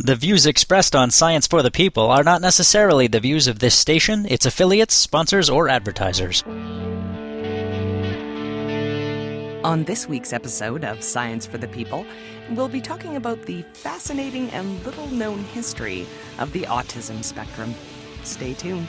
The views expressed on Science for the People are not necessarily the views of this station, its affiliates, sponsors, or advertisers. On this week's episode of Science for the People, we'll be talking about the fascinating and little-known history of the autism spectrum. Stay tuned.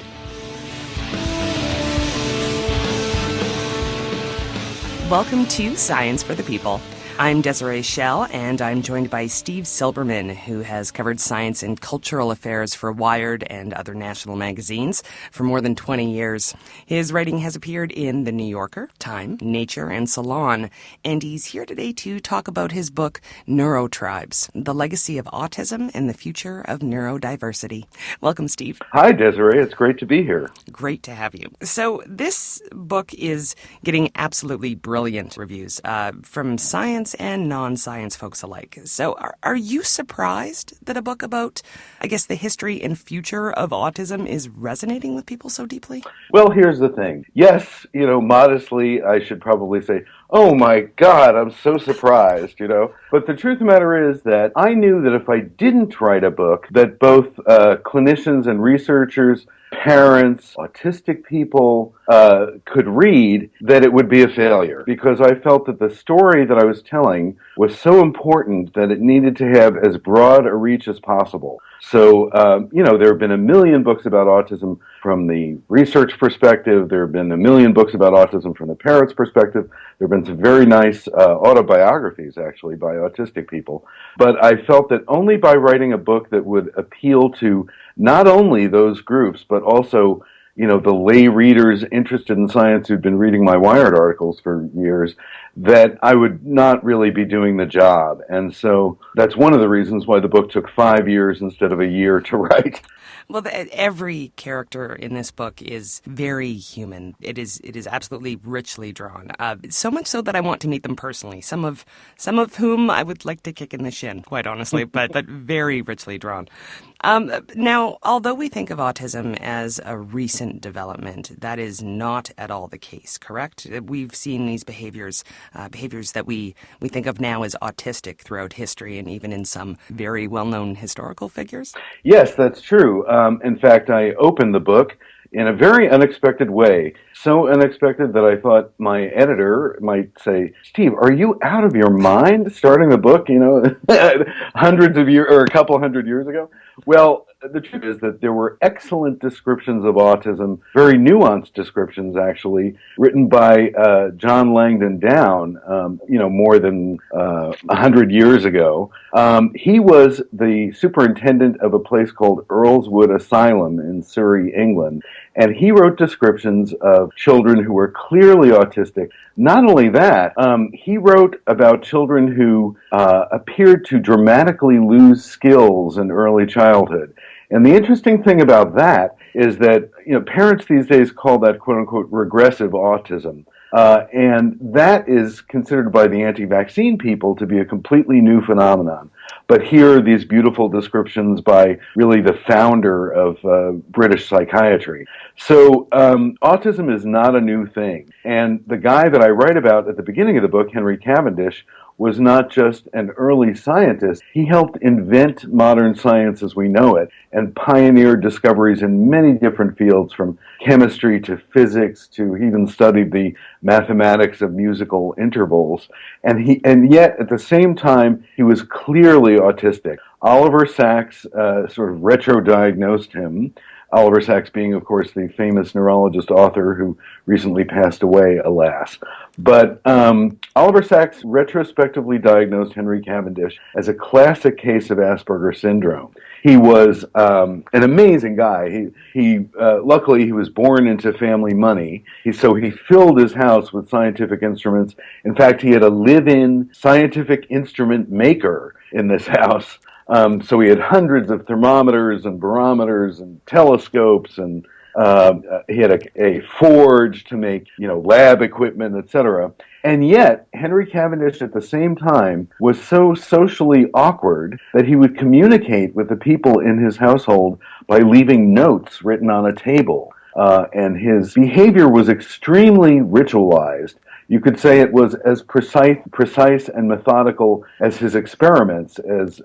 Welcome to Science for the People. I'm Desiree Schell, and I'm joined by Steve Silberman, who has covered science and cultural affairs for Wired and other national magazines for more than 20 years. His writing has appeared in The New Yorker, Time, Nature, and Salon, and he's here today to talk about his book, Neurotribes, The Legacy of Autism and the Future of Neurodiversity. Welcome, Steve. Hi, Desiree. It's great to be here. Great to have you. So this book is getting absolutely brilliant reviews from science and non-science folks alike. So are you surprised that a book about, I guess, the history and future of autism is resonating with people so deeply? Well, here's the thing. Yes, modestly, I should probably say, oh my God, I'm so surprised, But the truth of the matter is that I knew that if I didn't write a book that both clinicians and researchers, parents, autistic people could read, that it would be a failure. Because I felt that the story that I was telling was so important that it needed to have as broad a reach as possible. So, there have been a million books about autism from the research perspective. There have been a million books about autism from the parents' perspective. There have been some very nice autobiographies, actually, by autistic people. But I felt that only by writing a book that would appeal to not only those groups, but also, the lay readers interested in science who'd been reading my Wired articles for years, that I would not really be doing the job. And so that's one of the reasons why the book took 5 years instead of a year to write. Well, every character in this book is very human. It is absolutely richly drawn. So much so that I want to meet them personally. Some of whom I would like to kick in the shin, quite honestly, but very richly drawn. Now, although we think of autism as a recent development, that is not at all the case, correct? We've seen these behaviors that we think of now as autistic throughout history and even in some very well-known historical figures. Yes, that's true. In fact, I opened the book in a very unexpected way. So unexpected that I thought my editor might say, Steve, are you out of your mind starting the book, hundreds of years or a couple hundred years ago? Well, the truth is that there were excellent descriptions of autism, very nuanced descriptions, actually, written by John Langdon Down, more than 100 years ago. He was the superintendent of a place called Earlswood Asylum in Surrey, England, and he wrote descriptions of children who were clearly autistic. Not only that, he wrote about children who appeared to dramatically lose skills in early childhood. And the interesting thing about that is that, parents these days call that quote-unquote regressive autism. And that is considered by the anti-vaccine people to be a completely new phenomenon. But here are these beautiful descriptions by really the founder of British psychiatry. So autism is not a new thing. And the guy that I write about at the beginning of the book, Henry Cavendish, was not just an early scientist. He helped invent modern science as we know it and pioneered discoveries in many different fields, from chemistry to physics to he even studied the mathematics of musical intervals. And yet, at the same time, he was clearly autistic. Oliver Sacks sort of retro-diagnosed him. Oliver Sacks being, of course, the famous neurologist author who recently passed away, alas. But Oliver Sacks retrospectively diagnosed Henry Cavendish as a classic case of Asperger's syndrome. He was an amazing guy. Luckily, he was born into family money, so he filled his house with scientific instruments. In fact, he had a live-in scientific instrument maker in this house. So he had hundreds of thermometers and barometers and telescopes, and he had a forge to make, lab equipment, etc. And yet, Henry Cavendish at the same time was so socially awkward that he would communicate with the people in his household by leaving notes written on a table. And his behavior was extremely ritualized. You could say it was as precise and methodical as his experiments, as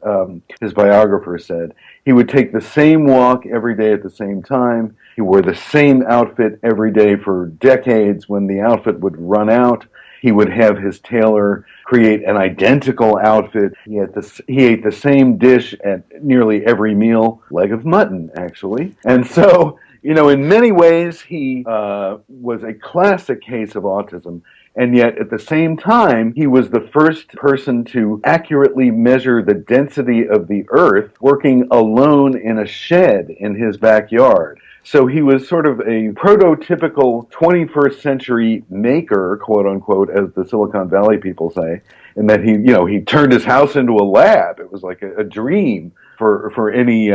his biographer said. He would take the same walk every day at the same time. He wore the same outfit every day for decades. When the outfit would run out, he would have his tailor create an identical outfit. He ate the same dish at nearly every meal, leg of mutton, actually. And so, in many ways, he was a classic case of autism. And yet, at the same time, he was the first person to accurately measure the density of the Earth working alone in a shed in his backyard. So he was sort of a prototypical 21st century maker, quote unquote, as the Silicon Valley people say, in that he turned his house into a lab. It was like a dream for any,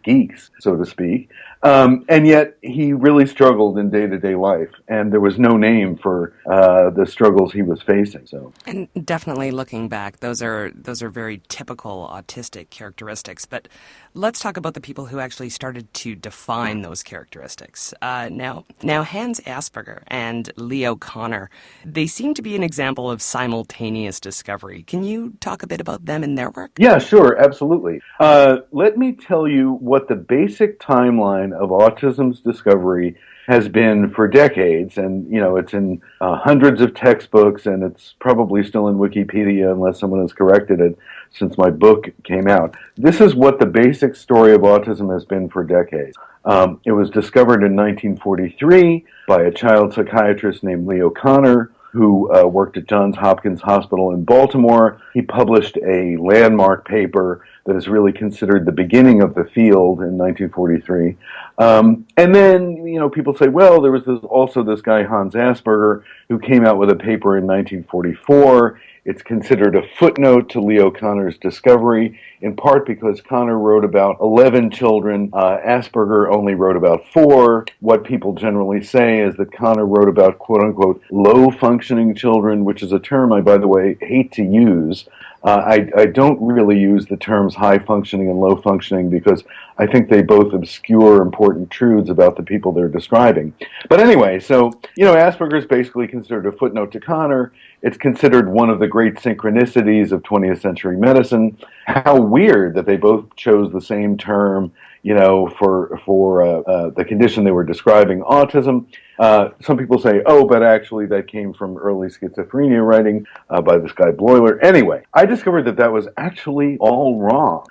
geeks, so to speak. And yet he really struggled in day-to-day life, and there was no name for the struggles he was facing. So, and definitely looking back, those are very typical autistic characteristics. But let's talk about the people who actually started to define those characteristics. Now Hans Asperger and Leo Kanner, they seem to be an example of simultaneous discovery. Can you talk a bit about them and their work? Yeah, sure, absolutely. Let me tell you what the basic timeline of autism's discovery has been for decades, and it's in hundreds of textbooks, and it's probably still in Wikipedia unless someone has corrected it since my book came out. This is what the basic story of autism has been for decades. It was discovered in 1943 by a child psychiatrist named Leo Kanner, who worked at Johns Hopkins Hospital in Baltimore. He published a landmark paper that is really considered the beginning of the field in 1943. And then, people say, well, there was also this guy, Hans Asperger, who came out with a paper in 1944. It's considered a footnote to Leo Kanner's discovery, in part because Kanner wrote about 11 children. Asperger only wrote about 4. What people generally say is that Kanner wrote about, quote-unquote, low-functioning children, which is a term I, by the way, hate to use. I don't really use the terms high-functioning and low-functioning because I think they both obscure important truths about the people they're describing. But anyway, so, Asperger is basically considered a footnote to Kanner. It's considered one of the great synchronicities of 20th century medicine. How weird that they both chose the same term, for the condition they were describing, autism. Some people say, but actually that came from early schizophrenia writing by this guy Bloiler. Anyway, I discovered that was actually all wrong.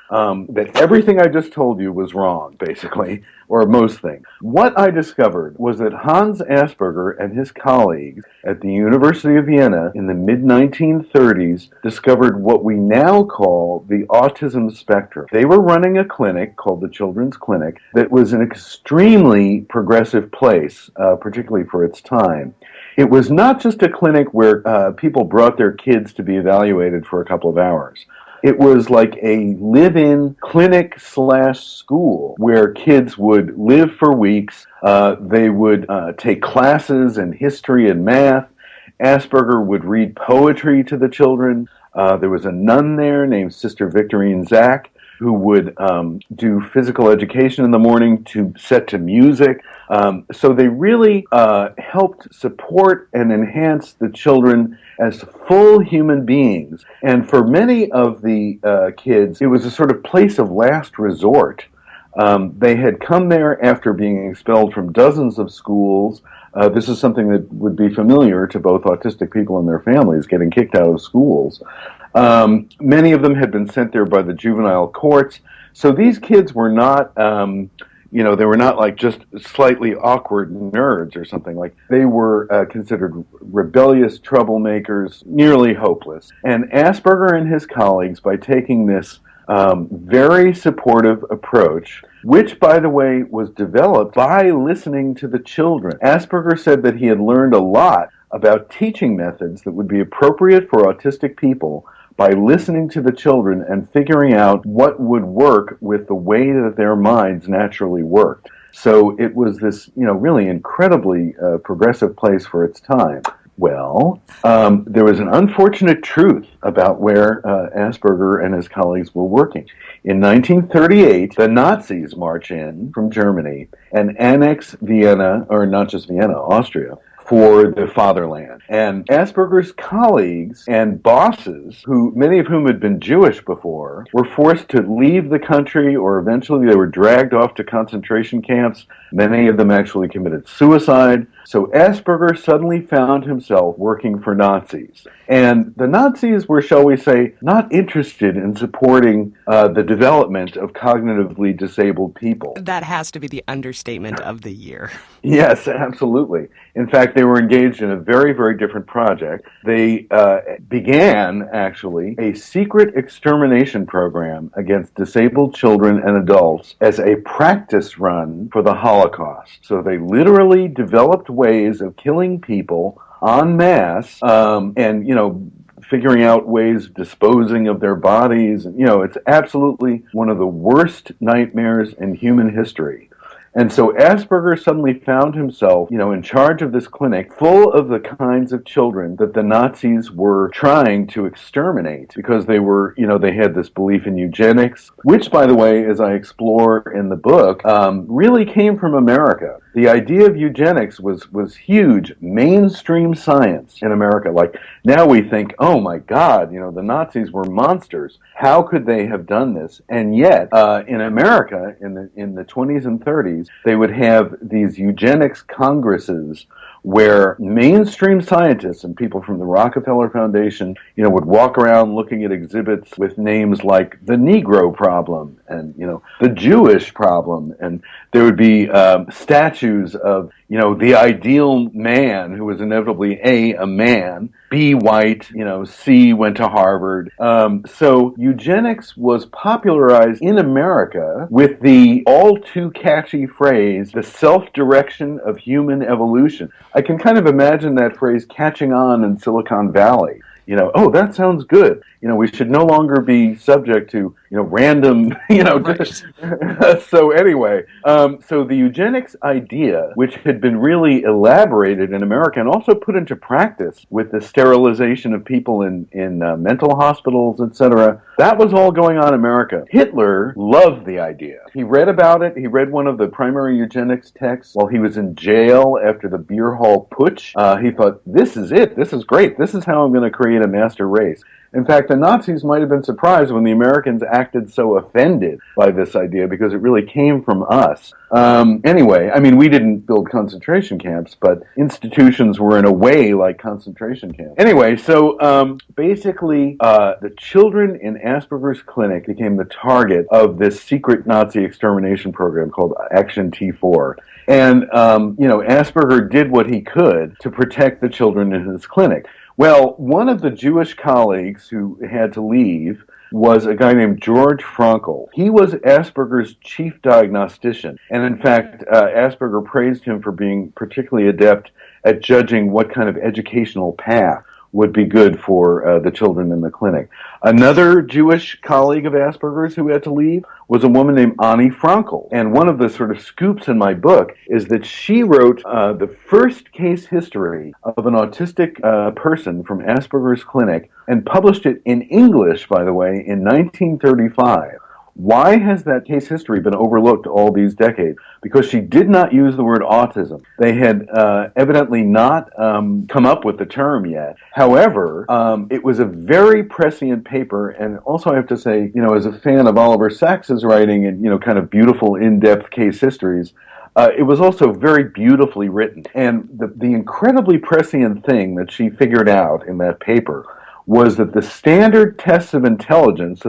That everything I just told you was wrong, basically, or most things. What I discovered was that Hans Asperger and his colleagues at the University of Vienna in the mid-1930s discovered what we now call the autism spectrum. They were running a clinic called the Children's Clinic that was an extremely progressive place, particularly for its time. It was not just a clinic where people brought their kids to be evaluated for a couple of hours. It was like a live-in clinic/school where kids would live for weeks. They would take classes in history and math. Asperger would read poetry to the children. There was a nun there named Sister Victorine Zach who would do physical education in the morning set to music. So they really helped support and enhance the children as full human beings. And for many of the kids, it was a sort of place of last resort. They had come there after being expelled from dozens of schools. This is something that would be familiar to both autistic people and their families, getting kicked out of schools. Many of them had been sent there by the juvenile courts. So these kids were not, they were not like just slightly awkward nerds or something. Like they were considered rebellious troublemakers, nearly hopeless. And Asperger and his colleagues, by taking this very supportive approach, which, by the way, was developed by listening to the children. Asperger said that he had learned a lot about teaching methods that would be appropriate for autistic people by listening to the children and figuring out what would work with the way that their minds naturally worked. So it was this, really incredibly progressive place for its time. Well, there was an unfortunate truth about where Asperger and his colleagues were working. In 1938, the Nazis march in from Germany and annex Vienna, or not just Vienna, Austria, for the fatherland. And Asperger's colleagues and bosses, who many of whom had been Jewish before, were forced to leave the country, or eventually they were dragged off to concentration camps. Many of them actually committed suicide. So Asperger suddenly found himself working for Nazis. And the Nazis were, shall we say, not interested in supporting the development of cognitively disabled people. That has to be the understatement of the year. Yes, absolutely. In fact, they were engaged in a very, very different project. They began, actually, a secret extermination program against disabled children and adults as a practice run for the Holocaust. So they literally developed ways of killing people en masse, and, figuring out ways of disposing of their bodies. It's absolutely one of the worst nightmares in human history. And so Asperger suddenly found himself, in charge of this clinic full of the kinds of children that the Nazis were trying to exterminate, because they were, they had this belief in eugenics, which, by the way, as I explore in the book, really came from America. The idea of eugenics was huge, mainstream science in America. Like, now we think, oh my God, the Nazis were monsters. How could they have done this? And yet, in America, in the 20s and 30s, they would have these eugenics congresses where mainstream scientists and people from the Rockefeller Foundation, would walk around looking at exhibits with names like the Negro problem and, the Jewish problem. And there would be statues of, the ideal man who was inevitably a man, B, white, C, went to Harvard. So eugenics was popularized in America with the all too catchy phrase, the self-direction of human evolution. I can kind of imagine that phrase catching on in Silicon Valley. Oh, that sounds good. We should no longer be subject to, random, Right. So anyway, so the eugenics idea, which had been really elaborated in America and also put into practice with the sterilization of people in mental hospitals, etc., that was all going on in America. Hitler loved the idea. He read about it. He read one of the primary eugenics texts while he was in jail after the beer hall putsch. He thought, this is it. This is great. This is how I'm going to create a master race. In fact, the Nazis might have been surprised when the Americans acted so offended by this idea, because it really came from us. Anyway, we didn't build concentration camps, but institutions were in a way like concentration camps. Anyway, so basically, the children in Asperger's clinic became the target of this secret Nazi extermination program called Action T4. And, Asperger did what he could to protect the children in his clinic. Well, one of the Jewish colleagues who had to leave was a guy named George Frankl. He was Asperger's chief diagnostician, and in fact, Asperger praised him for being particularly adept at judging what kind of educational path would be good for the children in the clinic. Another Jewish colleague of Asperger's who had to leave was a woman named Ani Frankel. And one of the sort of scoops in my book is that she wrote the first case history of an autistic person from Asperger's clinic and published it in English, by the way, in 1935. Why has that case history been overlooked all these decades? Because she did not use the word autism. They had evidently not come up with the term yet. However, it was a very prescient paper, and also I have to say, as a fan of Oliver Sacks's writing and, kind of beautiful in-depth case histories, it was also very beautifully written. And the incredibly prescient thing that she figured out in that paper was that the standard tests of intelligence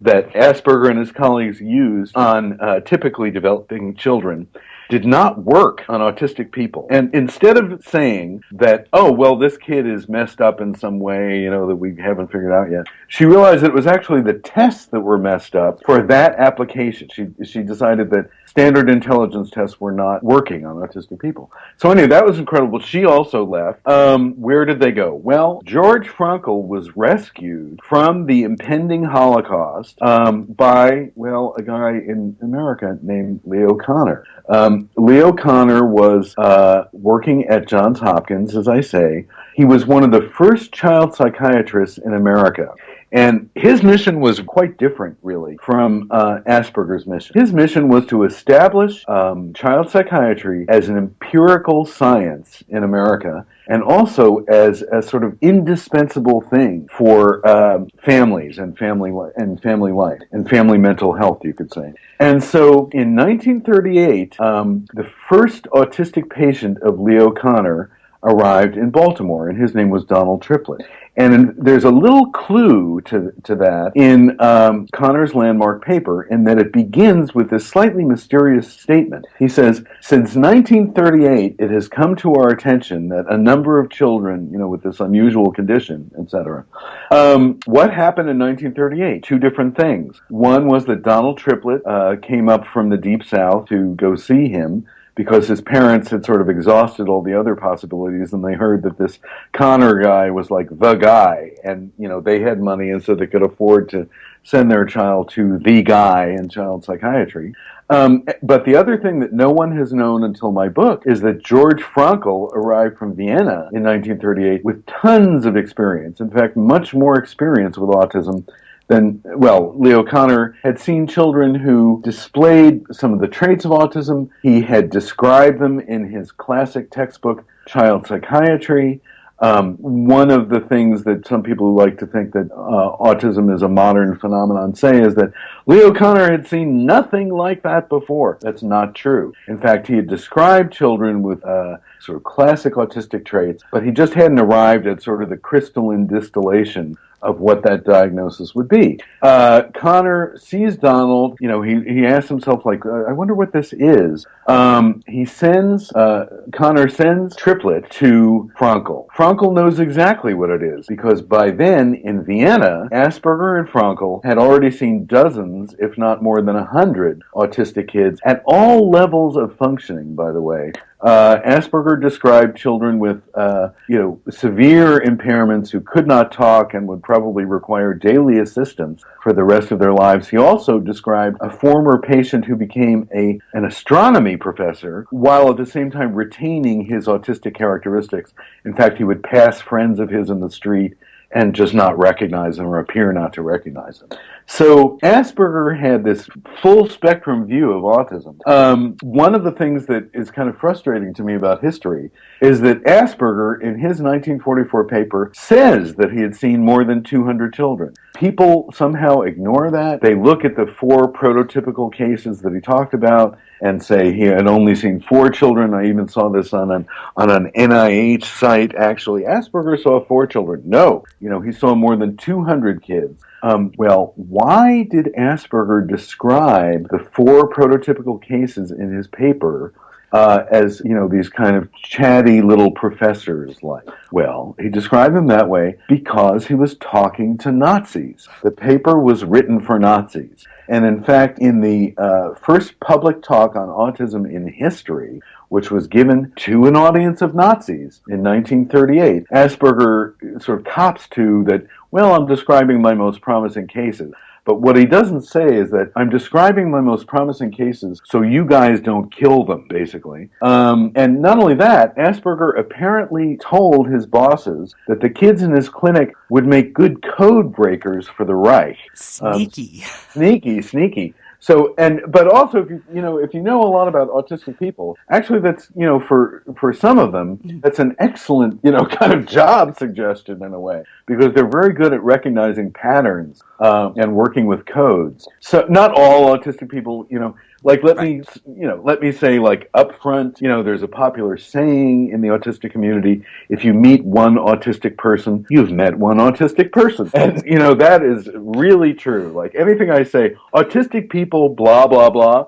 that Asperger and his colleagues used on typically developing children did not work on autistic people. And instead of saying that, oh, well, this kid is messed up in some way, that we haven't figured out yet, she realized that it was actually the tests that were messed up for that application. She decided that standard intelligence tests were not working on autistic people. So anyway, that was incredible. She also left. Where did they go? Well, George Frankl was rescued from the impending Holocaust by, a guy in America named Leo Kanner. Leo Kanner was working at Johns Hopkins, as I say. He was one of the first child psychiatrists in America. And his mission was quite different, really, from Asperger's mission. His mission was to establish child psychiatry as an empirical science in America, and also as a sort of indispensable thing for families and family life and family mental health, you could say. And so, in 1938, the first autistic patient of Leo Kanner arrived in Baltimore, and his name was Donald Triplett. And there's a little clue to that in Kanner's landmark paper, in that it begins with this slightly mysterious statement. He says, "Since 1938, it has come to our attention that a number of children, with this unusual condition, etc." What happened in 1938? Two different things. One was that Donald Triplett came up from the Deep South to go see him, because his parents had sort of exhausted all the other possibilities, and they heard that this Kanner guy was like the guy, and they had money, and so they could afford to send their child to the guy in child psychiatry. But the other thing that no one has known until my book is that George Frankl arrived from Vienna in 1938 with tons of experience, in fact, much more experience with autism Leo Kanner had seen children who displayed some of the traits of autism. He had described them in his classic textbook, Child Psychiatry. One of the things that some people who like to think that autism is a modern phenomenon say is that Leo Kanner had seen nothing like that before. That's not true. In fact, he had described children with sort of classic autistic traits, but he just hadn't arrived at sort of the crystalline distillation of what that diagnosis would be. Kanner sees Donald, he asks himself, I wonder what this is. Kanner sends Triplett to Frankl. Frankl knows exactly what it is, because by then, in Vienna, Asperger and Frankl had already seen dozens, if not more than 100, autistic kids at all levels of functioning, by the way. Asperger described children with, severe impairments who could not talk and would probably require daily assistance for the rest of their lives. He also described a former patient who became an astronomy professor while at the same time retaining his autistic characteristics. In fact, he would pass friends of his in the street and just not recognize them or appear not to recognize them. So Asperger had this full spectrum view of autism. One of the things that is kind of frustrating to me about history is that Asperger, in his 1944 paper, says that he had seen more than 200 children. People somehow ignore that. They look at the 4 prototypical cases that he talked about and say he had only seen 4 children. I even saw this on an NIH site, actually. Asperger saw 4 children. No, he saw more than 200 kids. Why did Asperger describe the 4 prototypical cases in his paper as, these kind of chatty little professors like? Well, he described them that way because he was talking to Nazis. The paper was written for Nazis. And in fact, in the first public talk on autism in history, which was given to an audience of Nazis in 1938, Asperger sort of cops to that, I'm describing my most promising cases. But what he doesn't say is that I'm describing my most promising cases so you guys don't kill them, basically. And not only that, Asperger apparently told his bosses that the kids in his clinic would make good code breakers for the Reich. Sneaky. Sneaky. So, but also, if you know a lot about autistic people, actually that's, for some of them, that's an excellent, kind of job suggestion in a way, because they're very good at recognizing patterns, and working with codes. So not all autistic people, let me say, up front, there's a popular saying in the autistic community: if you meet one autistic person, you've met one autistic person. And, that is really true. Like anything I say, autistic people, blah, blah, blah,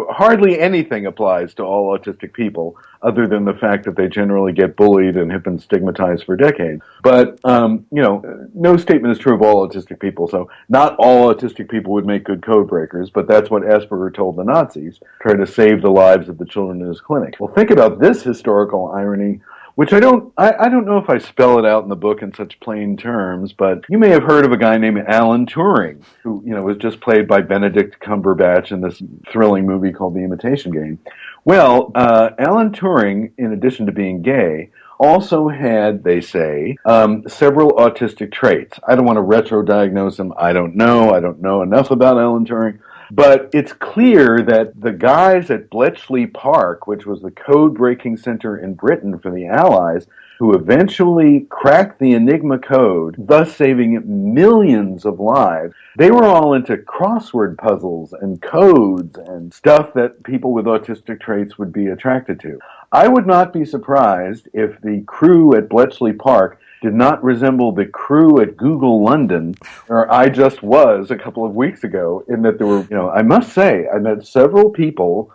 hardly anything applies to all autistic people, other than the fact that they generally get bullied and have been stigmatized for decades. But, no statement is true of all autistic people. So not all autistic people would make good code breakers, but that's what Asperger told the Nazis, try to save the lives of the children in his clinic. Well, think about this historical irony, which I don't know if I spell it out in the book in such plain terms, but you may have heard of a guy named Alan Turing, who, was just played by Benedict Cumberbatch in this thrilling movie called The Imitation Game. Well, Alan Turing, in addition to being gay, also had, they say, several autistic traits. I don't want to retro-diagnose him. I don't know. I don't know enough about Alan Turing. But it's clear that the guys at Bletchley Park, which was the code-breaking center in Britain for the Allies, who eventually cracked the Enigma code, thus saving millions of lives, they were all into crossword puzzles and codes and stuff that people with autistic traits would be attracted to. I would not be surprised if the crew at Bletchley Park did not resemble the crew at Google London, where I just was a couple of weeks ago, in that there were, I must say, I met several people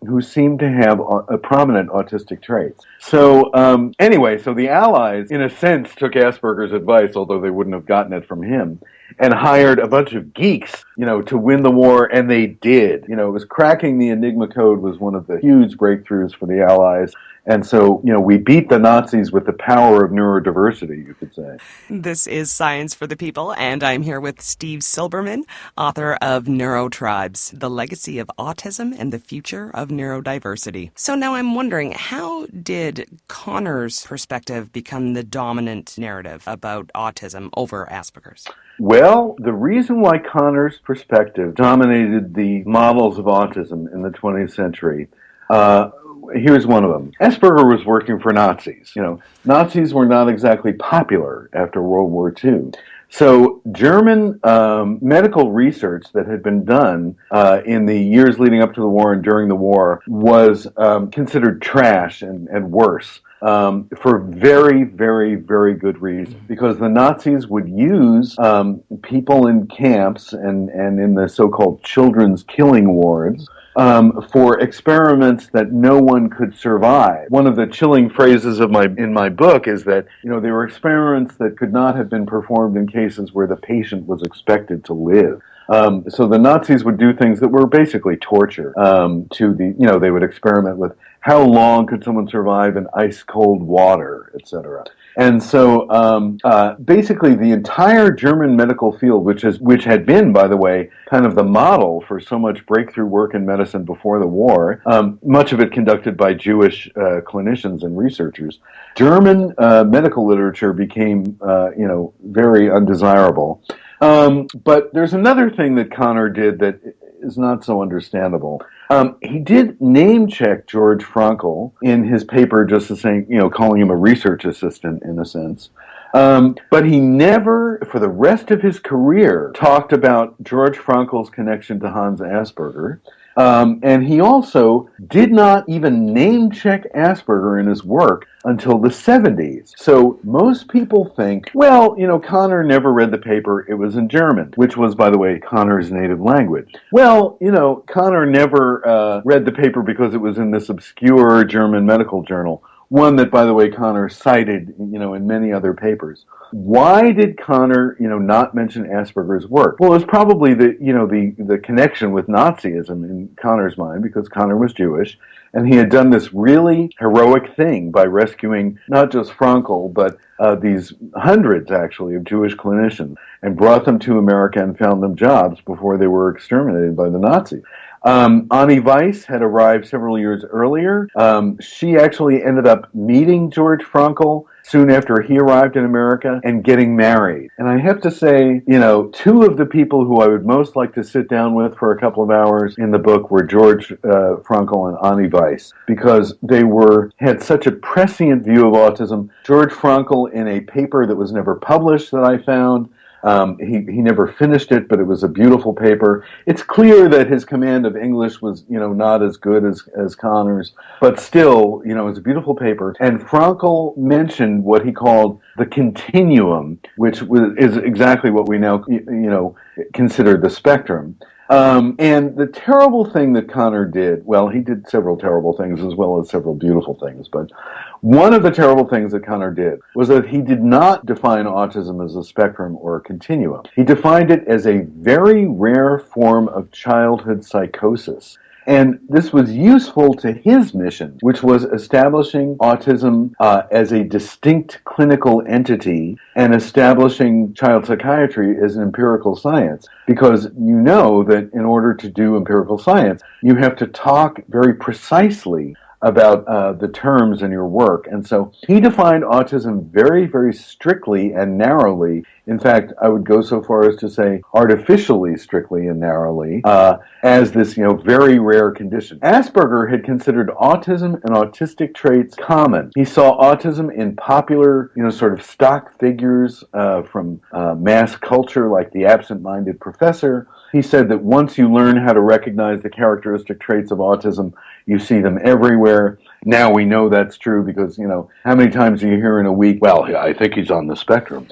who seemed to have a prominent autistic traits. So anyway, so the Allies, in a sense, took Asperger's advice, although they wouldn't have gotten it from him, and hired a bunch of geeks, to win the war, and they did. It was cracking the Enigma code was one of the huge breakthroughs for the Allies. And so, we beat the Nazis with the power of neurodiversity, you could say. This is Science for the People, and I'm here with Steve Silberman, author of Neurotribes, The Legacy of Autism and the Future of Neurodiversity. So now I'm wondering, how did Connor's perspective become the dominant narrative about autism over Asperger's? Well, the reason why Connor's perspective dominated the models of autism in the 20th century, here's one of them. Asperger was working for Nazis. Nazis were not exactly popular after World War II. So German medical research that had been done in the years leading up to the war and during the war was considered trash and worse. For very, very, very good reason. Because the Nazis would use people in camps and in the so-called children's killing wards for experiments that no one could survive. One of the chilling phrases in my book is that, they were experiments that could not have been performed in cases where the patient was expected to live. So the Nazis would do things that were basically torture they would experiment with how long could someone survive in ice-cold water, etc. And so basically the entire German medical field, which had been, by the way, kind of the model for so much breakthrough work in medicine before the war, much of it conducted by Jewish clinicians and researchers, German medical literature became, very undesirable. But there's another thing that Connor did that is not so understandable. He did name check George Frankl in his paper, just as saying, calling him a research assistant in a sense. But he never, for the rest of his career, talked about George Frankl's connection to Hans Asperger. And he also did not even name check Asperger in his work until the 70s. So most people think, well, Connor never read the paper. It was in German, which was, by the way, Connor's native language. Well, Connor never read the paper because it was in this obscure German medical journal. One that, by the way, Connor cited, in many other papers. Why did Connor, not mention Asperger's work? Well, it's probably the connection with Nazism in Connor's mind, because Connor was Jewish, and he had done this really heroic thing by rescuing not just Frankl, but these hundreds, actually, of Jewish clinicians, and brought them to America and found them jobs before they were exterminated by the Nazis. Annie Weiss had arrived several years earlier. She actually ended up meeting George Frankl soon after he arrived in America and getting married. And I have to say, two of the people who I would most like to sit down with for a couple of hours in the book were George Frankl and Annie Weiss, because they had such a prescient view of autism. George Frankl, in a paper that was never published that I found, he never finished it, but it was a beautiful paper. It's clear that his command of English was, not as good as Connor's, but still, it's a beautiful paper. And Frankl mentioned what he called the continuum, which is exactly what we now, consider the spectrum. And the terrible thing that Connor did, well, he did several terrible things as well as several beautiful things, but one of the terrible things that Connor did was that he did not define autism as a spectrum or a continuum. He defined it as a very rare form of childhood psychosis. And this was useful to his mission, which was establishing autism as a distinct clinical entity and establishing child psychiatry as an empirical science. Because you know that in order to do empirical science, you have to talk very precisely about the terms in your work. And so he defined autism very, very strictly and narrowly. In fact, I would go so far as to say artificially strictly and narrowly, as this, very rare condition. Asperger had considered autism and autistic traits common. He saw autism in popular, sort of stock figures from mass culture, like the absent-minded professor. He said that once you learn how to recognize the characteristic traits of autism, you see them everywhere. Now we know that's true because, how many times do you hear in a week, well, I think he's on the spectrum,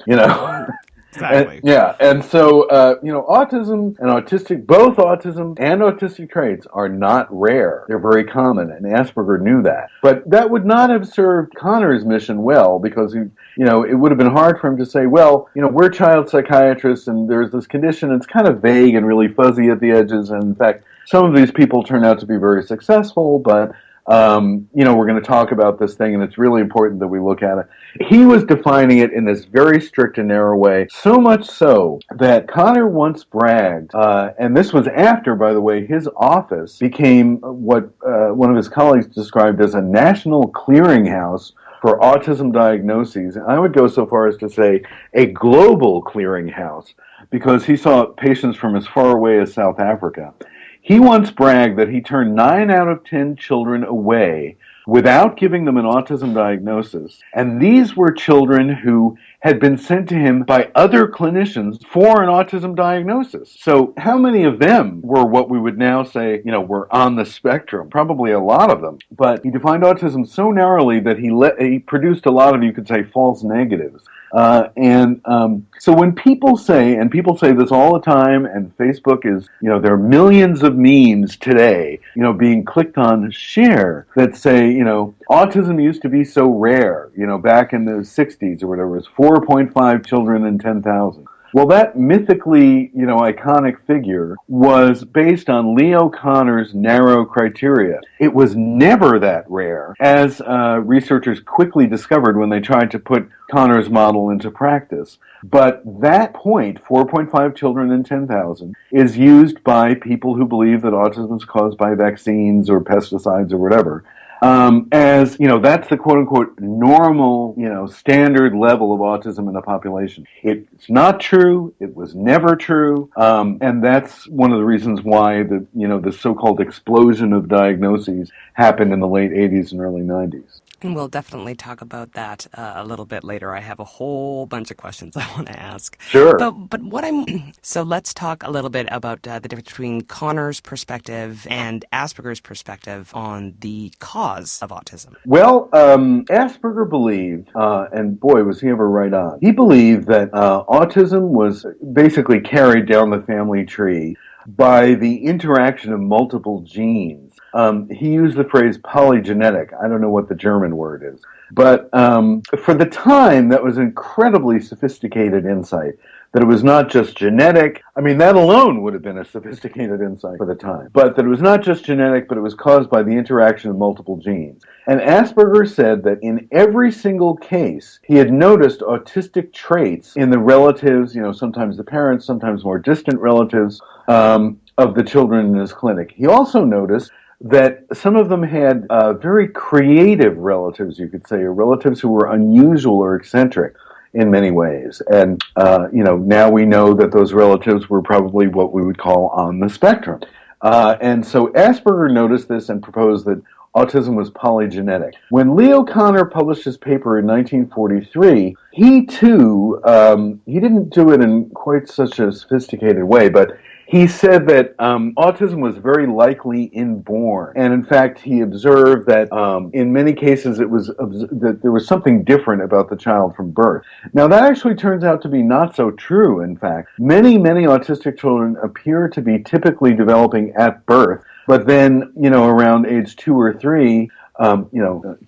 Exactly. And so, autism and both autism and autistic traits are not rare. They're very common, and Asperger knew that. But that would not have served Connor's mission well, because, it would have been hard for him to say, well, we're child psychiatrists, and there's this condition, it's kind of vague and really fuzzy at the edges, and in fact, some of these people turn out to be very successful, but we're going to talk about this thing, and it's really important that we look at it. He was defining it in this very strict and narrow way, so much so that Connor once bragged, and this was after, by the way, his office became what one of his colleagues described as a national clearinghouse for autism diagnoses. I would go so far as to say a global clearinghouse, because he saw patients from as far away as South Africa. He once bragged that he turned 9 out of 10 children away without giving them an autism diagnosis. And these were children who had been sent to him by other clinicians for an autism diagnosis. So how many of them were what we would now say, were on the spectrum? Probably a lot of them. But he defined autism so narrowly that he produced a lot of, you could say, false negatives. So when people say, and people say this all the time, and Facebook is, there are millions of memes today, being clicked on to share that say, autism used to be so rare, back in the 60s or whatever, it was 4.5 children in 10,000. Well, that mythically, iconic figure was based on Leo Connor's narrow criteria. It was never that rare, as researchers quickly discovered when they tried to put Connor's model into practice. But that point, 4.5 children in 10,000, is used by people who believe that autism is caused by vaccines or pesticides or whatever. As, that's the quote-unquote normal, standard level of autism in the population. It's not true. It was never true. And that's one of the reasons why the so-called explosion of diagnoses happened in the late 80s and early 90s. And we'll definitely talk about that a little bit later. I have a whole bunch of questions I want to ask. Sure. But so let's talk a little bit about the difference between Connor's perspective and Asperger's perspective on the cause of autism. Well, Asperger believed, and boy, was he ever right on, he believed that autism was basically carried down the family tree by the interaction of multiple genes. He used the phrase polygenetic. I don't know what the German word is. But for the time, that was incredibly sophisticated insight. That it was not just genetic. I mean, that alone would have been a sophisticated insight for the time. But that it was not just genetic, but it was caused by the interaction of multiple genes. And Asperger said that in every single case, he had noticed autistic traits in the relatives, sometimes the parents, sometimes more distant relatives of the children in his clinic. He also noticed that some of them had very creative relatives, you could say, or relatives who were unusual or eccentric in many ways. And, now we know that those relatives were probably what we would call on the spectrum. And so Asperger noticed this and proposed that autism was polygenetic. When Leo Connor published his paper in 1943, he too, he didn't do it in quite such a sophisticated way, but he said that autism was very likely inborn, and in fact, he observed that in many cases that there was something different about the child from birth. Now, that actually turns out to be not so true. In fact, many autistic children appear to be typically developing at birth, but then around age 2 or 3,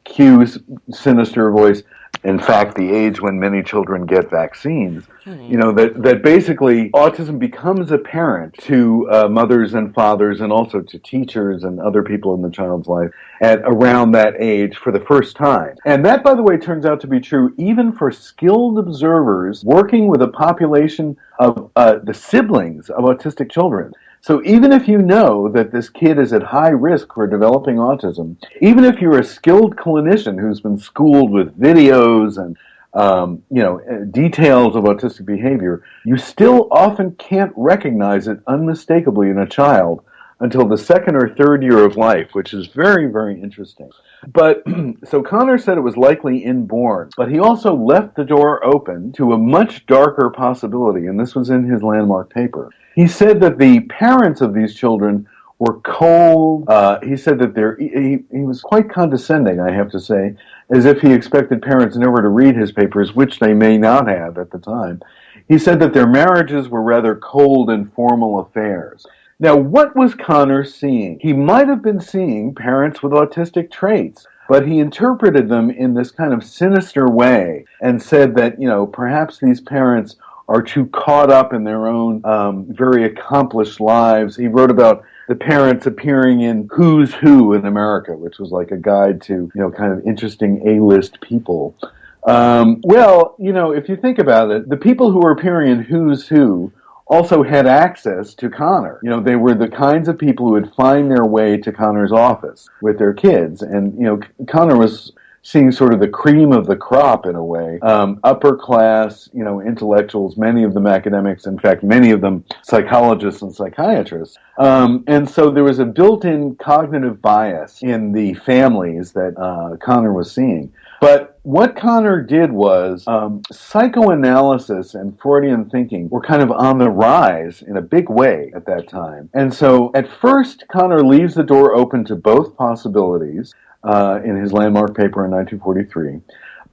cues, sinister voice. In fact, the age when many children get vaccines, that basically autism becomes apparent to mothers and fathers and also to teachers and other people in the child's life at around that age for the first time. And that, by the way, turns out to be true even for skilled observers working with a population of the siblings of autistic children. So even if you know that this kid is at high risk for developing autism, even if you're a skilled clinician who's been schooled with videos and details of autistic behavior, you still often can't recognize it unmistakably in a child until the second or third year of life, which is very, very interesting. But so Connor said it was likely inborn, but he also left the door open to a much darker possibility, and this was in his landmark paper. He said that the parents of these children were cold. He said that he was quite condescending, I have to say, as if he expected parents never to read his papers, which they may not have at the time. He said that their marriages were rather cold and formal affairs. Now, what was Connor seeing? He might have been seeing parents with autistic traits, but he interpreted them in this kind of sinister way and said that, perhaps these parents are too caught up in their own very accomplished lives. He wrote about the parents appearing in Who's Who in America, which was like a guide to, kind of interesting A-list people. If you think about it, the people who were appearing in Who's Who also had access to Connor. They were the kinds of people who would find their way to Connor's office with their kids. And, Connor was seeing sort of the cream of the crop in a way. Upper class, intellectuals, many of them academics, in fact, many of them psychologists and psychiatrists. And so there was a built-in cognitive bias in the families that Connor was seeing. But what Connor did was psychoanalysis and Freudian thinking were kind of on the rise in a big way at that time. And so at first, Connor leaves the door open to both possibilities in his landmark paper in 1943.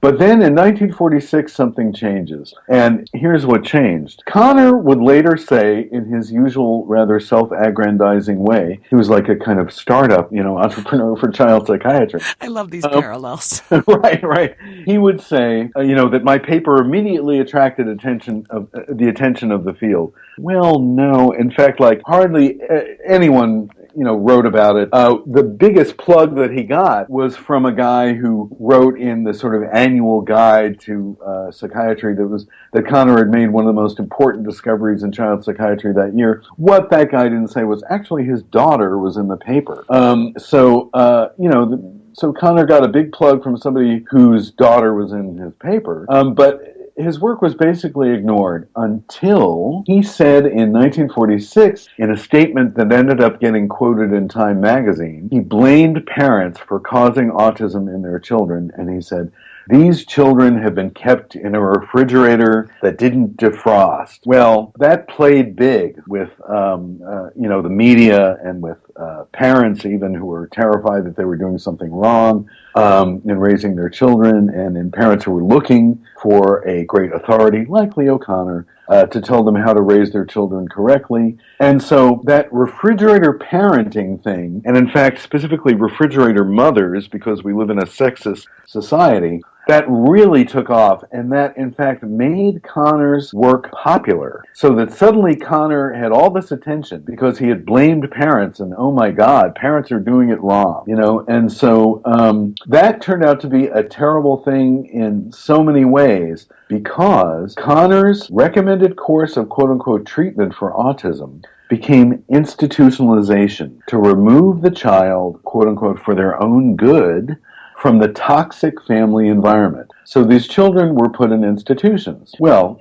But then in 1946, something changes. And here's what changed. Connor would later say, in his usual rather self-aggrandizing way, he was like a kind of startup, entrepreneur for child psychiatry. I love these parallels. Right. He would say, that my paper immediately attracted the attention of the field. Well, no. In fact, hardly anyone wrote about it. The biggest plug that he got was from a guy who wrote in the sort of annual guide to psychiatry that Connor had made one of the most important discoveries in child psychiatry that year. What that guy didn't say was actually his daughter was in the paper. So Connor got a big plug from somebody whose daughter was in his paper. But his work was basically ignored until he said in 1946, in a statement that ended up getting quoted in Time magazine, he blamed parents for causing autism in their children, and he said, "These children have been kept in a refrigerator that didn't defrost." Well, that played big with, the media and with parents even who were terrified that they were doing something wrong in raising their children, and in parents who were looking for a great authority like Leo Connor to tell them how to raise their children correctly. And so that refrigerator parenting thing, and in fact specifically refrigerator mothers, because we live in a sexist society, that really took off, and that in fact made Connor's work popular. So that suddenly Connor had all this attention because he had blamed parents, and oh my God, parents are doing it wrong, and so that turned out to be a terrible thing in so many ways, because Connor's recommended course of quote-unquote treatment for autism became institutionalization, to remove the child, quote-unquote, for their own good from the toxic family environment. So these children were put in institutions. Well,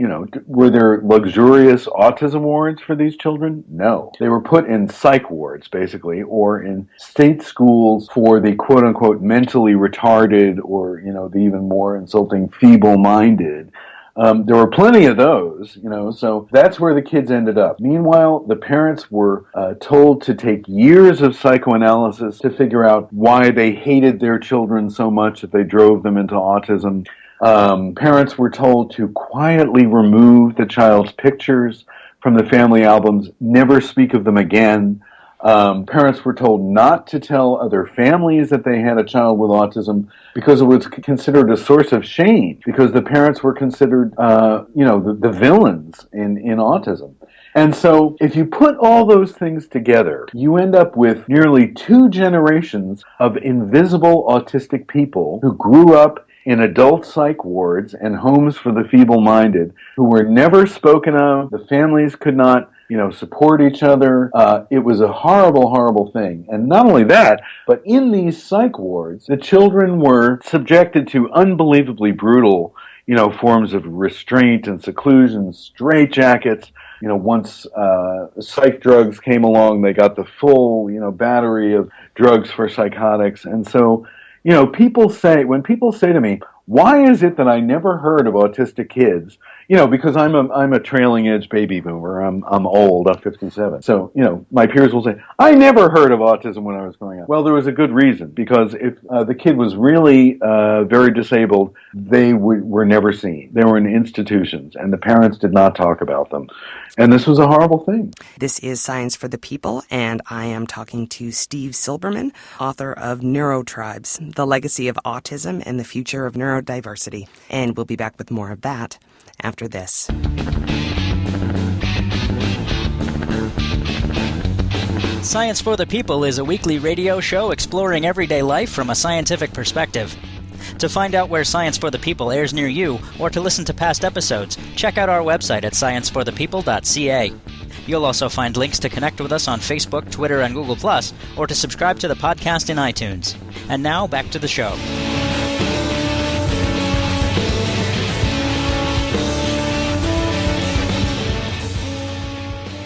were there luxurious autism wards for these children? No. They were put in psych wards, basically, or in state schools for the quote-unquote mentally retarded, or, the even more insulting feeble-minded. There were plenty of those, so that's where the kids ended up. Meanwhile, the parents were told to take years of psychoanalysis to figure out why they hated their children so much that they drove them into autism. Parents were told to quietly remove the child's pictures from the family albums, never speak of them again. Parents were told not to tell other families that they had a child with autism because it was considered a source of shame, because the parents were considered, the villains in autism. And so if you put all those things together, you end up with nearly 2 generations of invisible autistic people who grew up in adult psych wards and homes for the feeble-minded, who were never spoken of. The families could not support each other. It was a horrible, horrible thing. And not only that, but in these psych wards, the children were subjected to unbelievably brutal, forms of restraint and seclusion, straitjackets. Once psych drugs came along, they got the full, battery of drugs for psychotics. And so, when people say to me, why is it that I never heard of autistic kids? Because I'm a trailing edge baby boomer. I'm old. I'm 57. So, my peers will say, I never heard of autism when I was growing up. Well, there was a good reason, because if the kid was really very disabled, they were never seen. They were in institutions, and the parents did not talk about them. And this was a horrible thing. This is Science for the People, and I am talking to Steve Silberman, author of Neurotribes, The Legacy of Autism and the Future of Neurodiversity. And we'll be back with more of that after this. Science for the People is a weekly radio show exploring everyday life from a scientific perspective. To find out where Science for the People airs near you, or to listen to past episodes, check out our website at scienceforthepeople.ca. You'll also find links to connect with us on Facebook, Twitter, and Google+, or to subscribe to the podcast in iTunes. And now, back to the show.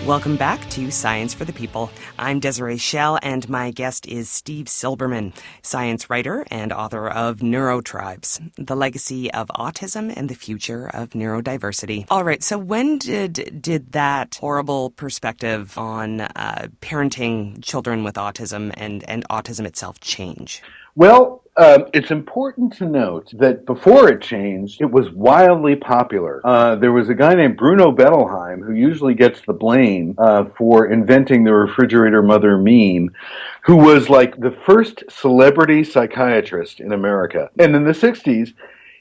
Welcome back to Science for the People. I'm Desiree Schell, and my guest is Steve Silberman, science writer and author of Neurotribes, The Legacy of Autism and the Future of Neurodiversity. All right, so when did that horrible perspective on parenting children with autism and autism itself change? Well, it's important to note that before it changed, it was wildly popular. There was a guy named Bruno Bettelheim, who usually gets the blame for inventing the refrigerator mother meme, who was like the first celebrity psychiatrist in America. And in the 60s,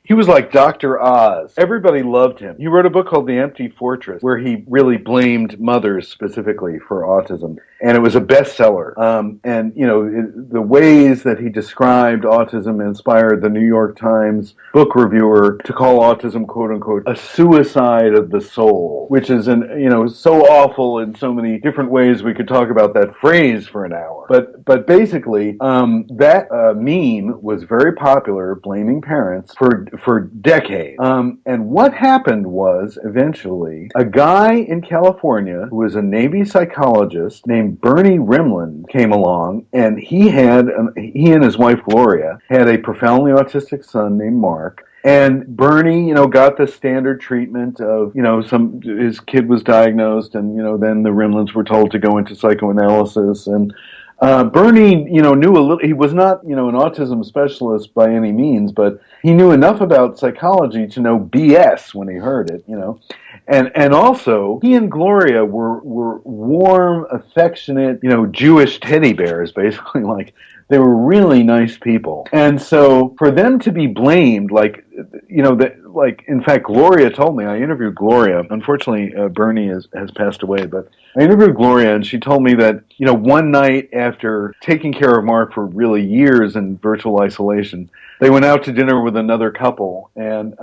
he was like Dr. Oz. Everybody loved him. He wrote a book called The Empty Fortress, where he really blamed mothers specifically for autism. And it was a bestseller. The ways that he described autism inspired the New York Times book reviewer to call autism, quote unquote, a suicide of the soul, which is so awful in so many different ways. We could talk about that phrase for an hour. But basically, that meme was very popular, blaming parents for decades. And what happened was, eventually, a guy in California who was a Navy psychologist named Bernie Rimland came along, and he and his wife Gloria had a profoundly autistic son named Mark. And Bernie, got the standard treatment of, his kid was diagnosed, and, then the Rimlands were told to go into psychoanalysis. And Bernie, knew a little. He was not, an autism specialist by any means, but he knew enough about psychology to know BS when he heard it, And also, he and Gloria were warm, affectionate, Jewish teddy bears, basically. Like, they were really nice people. And so for them to be blamed, in fact, Gloria told me, I interviewed Gloria. Unfortunately, Bernie has passed away, but I interviewed Gloria, and she told me that, one night after taking care of Mark for really years in virtual isolation, they went out to dinner with another couple, and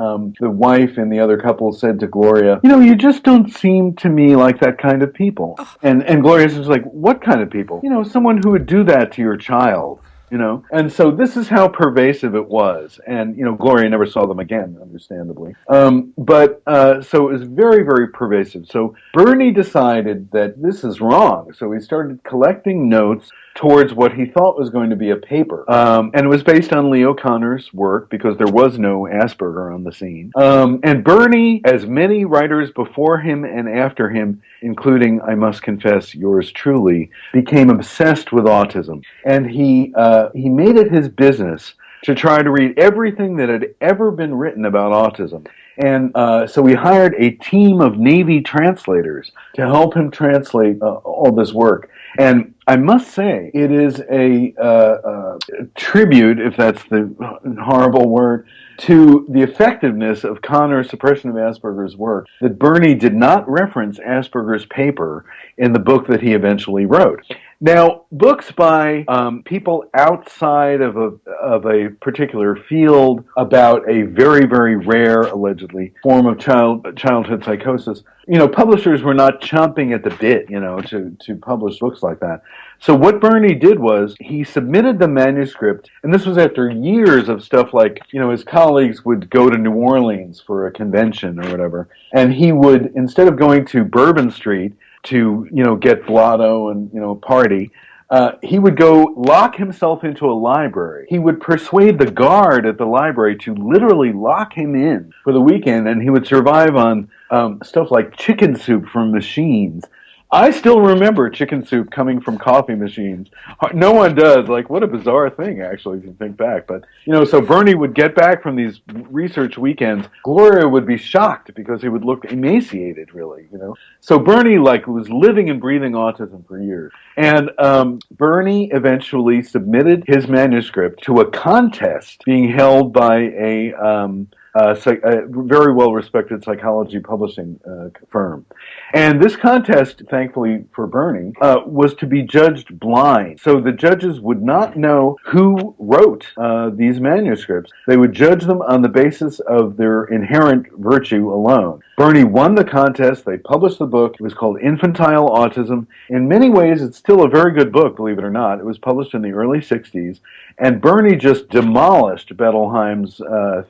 the wife and the other couple said to Gloria, you just don't seem to me like that kind of people. And Gloria was like, what kind of people? Someone who would do that to your child. And so this is how pervasive it was. And, Gloria never saw them again, understandably. So it was very, very pervasive. So Bernie decided that this is wrong. So he started collecting notes towards what he thought was going to be a paper. And it was based on Leo Connor's work, because there was no Asperger on the scene. And Bernie, as many writers before him and after him, including, I must confess, yours truly, became obsessed with autism. And he made it his business to try to read everything that had ever been written about autism. And so we hired a team of Navy translators to help him translate all this work. And I must say, it is a tribute, if that's the horrible word, to the effectiveness of Connor's suppression of Asperger's work, that Bernie did not reference Asperger's paper in the book that he eventually wrote. Now, books by people outside of a particular field about a very, very rare, allegedly, form of childhood psychosis, publishers were not chomping at the bit, to publish books like that. So what Bernie did was he submitted the manuscript, and this was after years of stuff like, his colleagues would go to New Orleans for a convention or whatever, and he would, instead of going to Bourbon Street to, get blotto and, party, he would go lock himself into a library. He would persuade the guard at the library to literally lock him in for the weekend, and he would survive on stuff like chicken soup from machines. I still remember chicken soup coming from coffee machines. No one does. Like, what a bizarre thing, actually, if you think back. But, so Bernie would get back from these research weekends. Gloria would be shocked because he would look emaciated, really, So Bernie, was living and breathing autism for years. And Bernie eventually submitted his manuscript to a contest being held by a very well-respected psychology publishing firm. And this contest, thankfully for Bernie, was to be judged blind. So the judges would not know who wrote these manuscripts. They would judge them on the basis of their inherent virtue alone. Bernie won the contest. They published the book. It was called Infantile Autism. In many ways, it's still a very good book, believe it or not. It was published in the early 60s. And Bernie just demolished Bettelheim's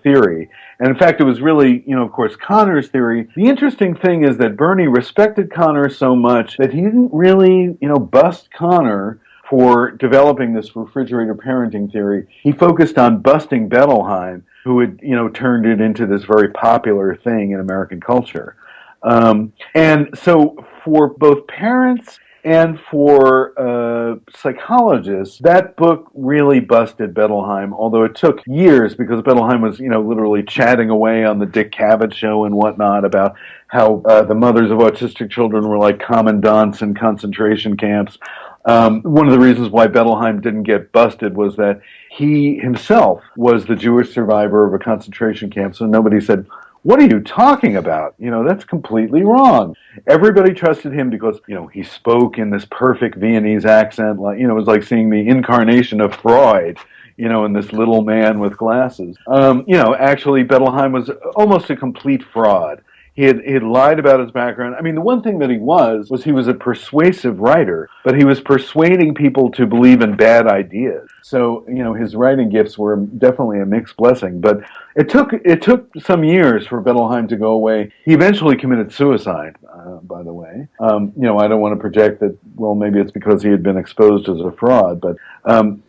theory. And in fact, it was really, of course, Connor's theory. The interesting thing is that Bernie respected Connor so much that he didn't really, bust Connor for developing this refrigerator parenting theory. He focused on busting Bettelheim, who had, turned it into this very popular thing in American culture. And so for both parents and for psychologists, that book really busted Bettelheim, although it took years because Bettelheim was, literally chatting away on the Dick Cavett show and whatnot about how the mothers of autistic children were like commandants in concentration camps. One of the reasons why Bettelheim didn't get busted was that he himself was the Jewish survivor of a concentration camp, so nobody said, "What are you talking about? That's completely wrong." Everybody trusted him because, he spoke in this perfect Viennese accent. It was like seeing the incarnation of Freud, in this little man with glasses. Actually, Bettelheim was almost a complete fraud. He had lied about his background. I mean, the one thing that he was he was a persuasive writer, but he was persuading people to believe in bad ideas. So, his writing gifts were definitely a mixed blessing. But it took some years for Bettelheim to go away. He eventually committed suicide, by the way. I don't want to project that, well, maybe it's because he had been exposed as a fraud, but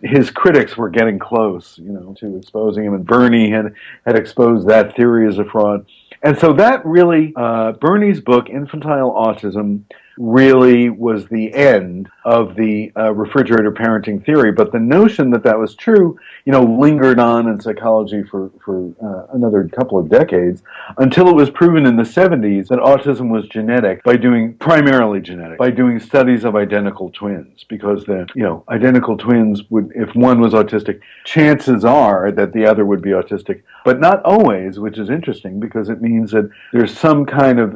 his critics were getting close, to exposing him. And Bernie had exposed that theory as a fraud. And so that really, Bernie's book, Infantile Autism, really was the end of the refrigerator parenting theory. But the notion that that was true, lingered on in psychology for another couple of decades until it was proven in the 70s that autism was primarily genetic, by doing studies of identical twins. Because identical twins would, if one was autistic, chances are that the other would be autistic. But not always, which is interesting because it means that there's some kind of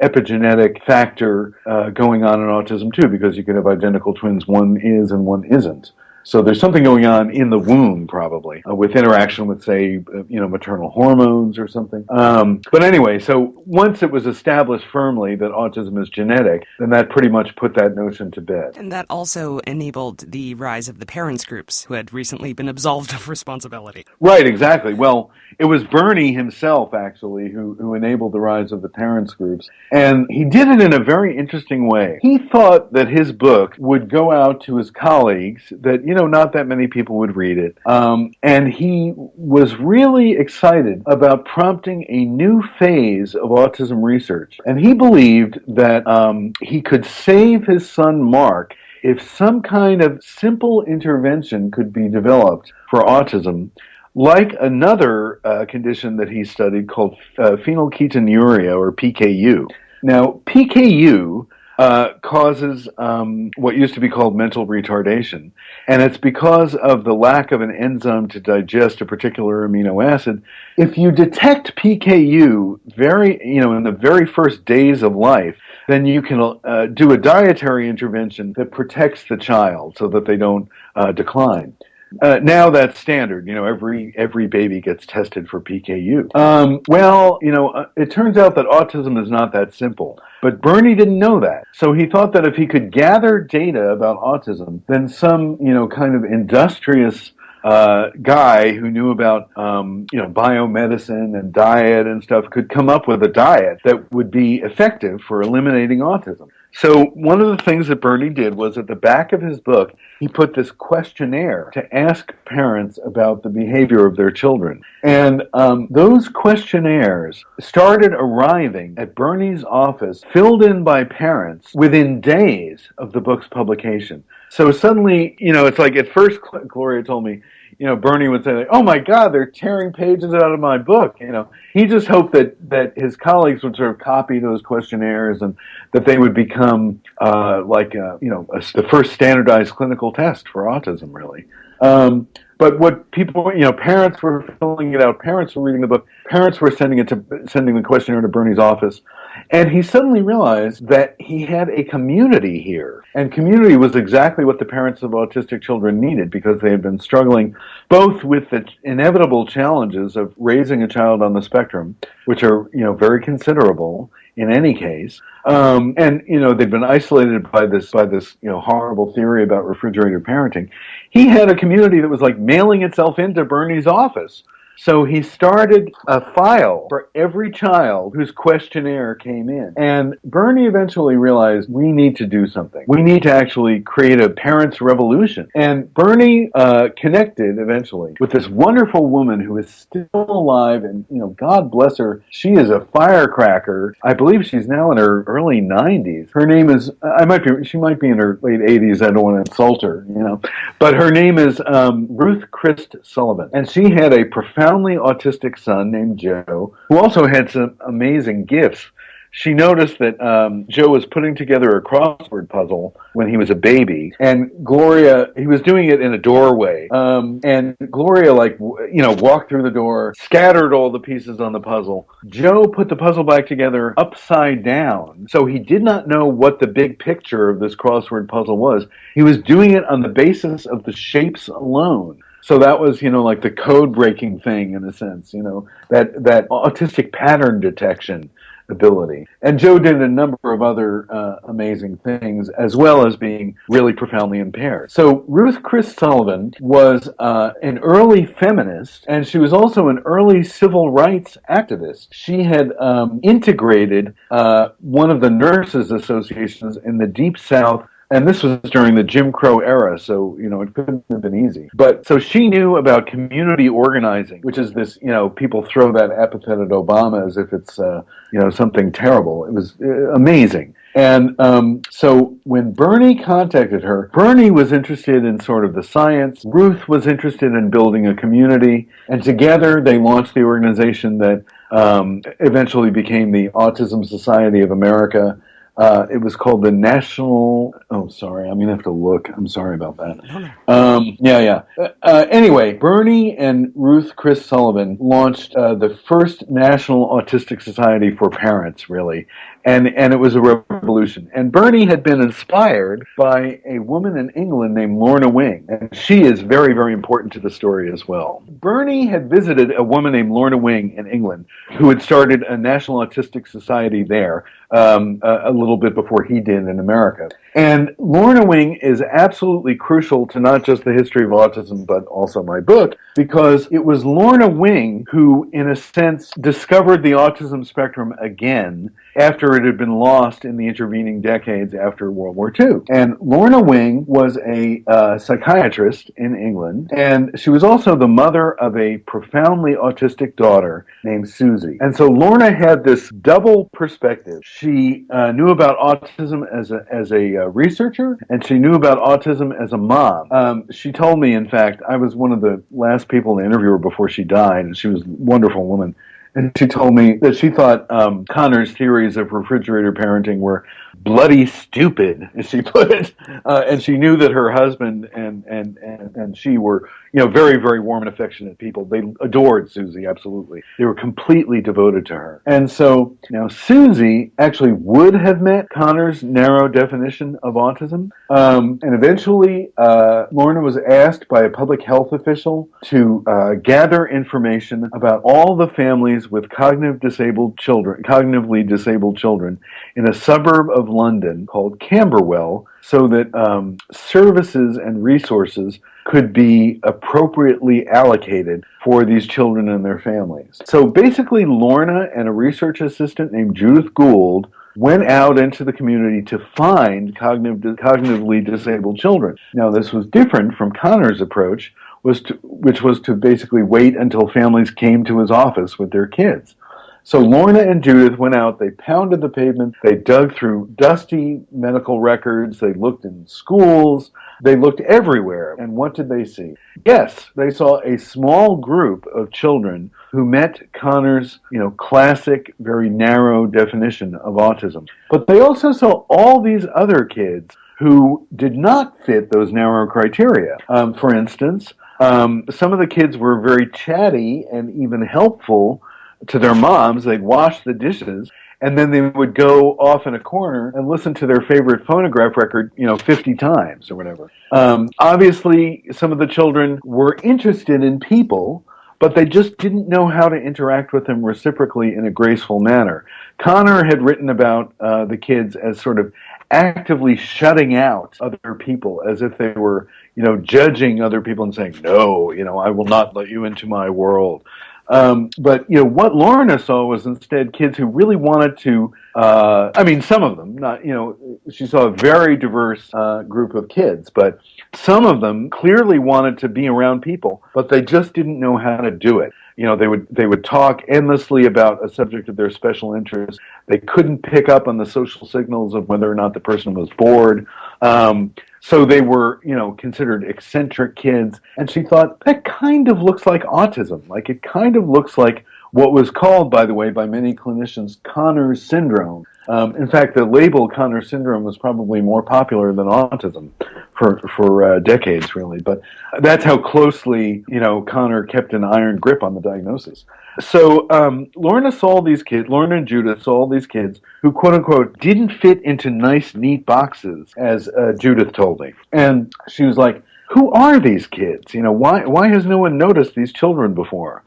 epigenetic factor going on in autism too, because you can have identical twins, one is and one isn't. So there's something going on in the womb, probably, with interaction with, say, maternal hormones or something. But anyway, so once it was established firmly that autism is genetic, then that pretty much put that notion to bed. And that also enabled the rise of the parents groups, who had recently been absolved of responsibility. Right, exactly. Well, it was Bernie himself, actually, who enabled the rise of the parents groups. And he did it in a very interesting way. He thought that his book would go out to his colleagues, that, not that many people would read it. And he was really excited about prompting a new phase of autism research. And he believed that he could save his son Mark if some kind of simple intervention could be developed for autism, like another condition that he studied called phenylketonuria, or PKU. Now, PKU causes what used to be called mental retardation. And it's because of the lack of an enzyme to digest a particular amino acid. If you detect PKU in the very first days of life, then you can do a dietary intervention that protects the child so that they don't decline. Now that's standard. Every baby gets tested for PKU. It turns out that autism is not that simple. But Bernie didn't know that. So he thought that if he could gather data about autism, then some, kind of industrious guy who knew about, biomedicine and diet and stuff could come up with a diet that would be effective for eliminating autism. So one of the things that Bernie did was at the back of his book, he put this questionnaire to ask parents about the behavior of their children. And those questionnaires started arriving at Bernie's office, filled in by parents within days of the book's publication. So suddenly, it's like at first Gloria told me, Bernie would say, oh my God, they're tearing pages out of my book. He just hoped that his colleagues would sort of copy those questionnaires and that they would become the first standardized clinical test for autism, really. But what people, parents were filling it out, parents were reading the book, parents were sending the questionnaire to Bernie's office. And he suddenly realized that he had a community here. And community was exactly what the parents of autistic children needed, because they had been struggling both with the inevitable challenges of raising a child on the spectrum, which are, very considerable in any case. They'd been isolated by this, horrible theory about refrigerator parenting. He had a community that was like mailing itself into Bernie's office. So he started a file for every child whose questionnaire came in. And Bernie eventually realized we need to do something. We need to actually create a parents' revolution. And Bernie connected eventually with this wonderful woman who is still alive, and God bless her, she is a firecracker. I believe she's now in her early 90s. Her name is she might be in her late 80s. I don't want to insult her, but her name is Ruth Christ Sullivan, and she had a profoundly autistic son named Joe, who also had some amazing gifts. She noticed that Joe was putting together a crossword puzzle when he was a baby, and Gloria, he was doing it in a doorway, and Gloria, walked through the door, scattered all the pieces on the puzzle. Joe put the puzzle back together upside down, so he did not know what the big picture of this crossword puzzle was. He was doing it on the basis of the shapes alone. So that was, like the code-breaking thing, in a sense, that autistic pattern detection ability. And Joe did a number of other amazing things, as well as being really profoundly impaired. So Ruth Chris Sullivan was an early feminist, and she was also an early civil rights activist. She had integrated one of the nurses' associations in the Deep South. And this was during the Jim Crow era, so, it couldn't have been easy. But so she knew about community organizing, which is this, people throw that epithet at Obama as if it's, something terrible. It was amazing. And so when Bernie contacted her, Bernie was interested in sort of the science. Ruth was interested in building a community. And together they launched the organization that eventually became the Autism Society of America. It was called the National... Oh, sorry. I'm going to have to look. I'm sorry about that. Anyway, Bernie and Ruth Chris Sullivan launched the first National Autistic Society for Parents, really. And it was a revolution. And Bernie had been inspired by a woman in England named Lorna Wing. And she is very, very important to the story as well. Bernie had visited a woman named Lorna Wing in England who had started a National Autistic Society there a little bit before he did in America. And Lorna Wing is absolutely crucial to not just the history of autism, but also my book, because it was Lorna Wing who, in a sense, discovered the autism spectrum again after it had been lost in the intervening decades after World War II. And Lorna Wing was a psychiatrist in England, and she was also the mother of a profoundly autistic daughter named Susie. And so Lorna had this double perspective. She knew about autism as a researcher, and she knew about autism as a mom. She told me, in fact, I was one of the last people to interview her before she died, and she was a wonderful woman. And she told me that she thought Connor's theories of refrigerator parenting were bloody stupid, as she put it. And she knew that her husband and she were, very, very warm and affectionate people. They adored Susie, absolutely. They were completely devoted to her. And so now Susie actually would have met Connor's narrow definition of autism. And eventually, Lorna was asked by a public health official to gather information about all the families with cognitively disabled children in a suburb of London called Camberwell, so that services and resources could be appropriately allocated for these children and their families. So basically, Lorna and a research assistant named Judith Gould went out into the community to find cognitively disabled children. Now, this was different from Connor's approach, which was to basically wait until families came to his office with their kids. So Lorna and Judith went out, they pounded the pavement, they dug through dusty medical records, they looked in schools, they looked everywhere. And what did they see? Yes, they saw a small group of children who met Connor's, classic, very narrow definition of autism. But they also saw all these other kids who did not fit those narrow criteria. For instance, some of the kids were very chatty and even helpful to their moms. They'd wash the dishes, and then they would go off in a corner and listen to their favorite phonograph record, 50 times or whatever. Obviously, some of the children were interested in people, but they just didn't know how to interact with them reciprocally in a graceful manner. Connor had written about the kids as sort of actively shutting out other people, as if they were, judging other people and saying, no, I will not let you into my world. But what Lorna saw was instead kids who really wanted to, some of them, not, she saw a very diverse group of kids, but some of them clearly wanted to be around people, but they just didn't know how to do it. They would talk endlessly about a subject of their special interest. They couldn't pick up on the social signals of whether or not the person was bored. So they were, considered eccentric kids. And she thought, that kind of looks like autism. Like, it kind of looks like what was called, by the way, by many clinicians, Connor's syndrome. In fact, the label Connor syndrome was probably more popular than autism for decades, really. But that's how closely, Connor kept an iron grip on the diagnosis. So Lorna and Judith saw all these kids who, quote unquote, didn't fit into nice, neat boxes, as Judith told me. And she was like, who are these kids? Why has no one noticed these children before?